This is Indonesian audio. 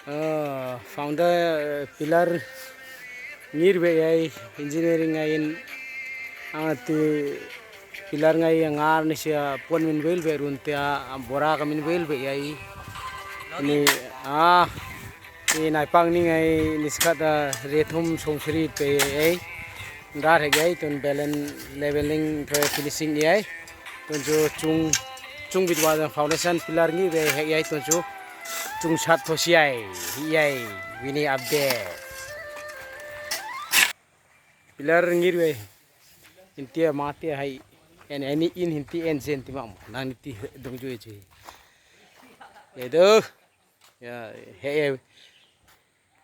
founder pilar ngir be ai engineering ai angati pilar ngai ngar ni sia pon min bel be runtia bora ka min bel be ai ini nai pang ni ngai niskata rethum songsri pe ai ndar he gai ton belen leveling to finishing ai ton jo chung bitwa foundation pilar ngi be he ai ton jo chung sat thosiai ai wini update pilar ngir be intia mati hai en ini in hinti en sen timam nang ti dong ju je edo ya he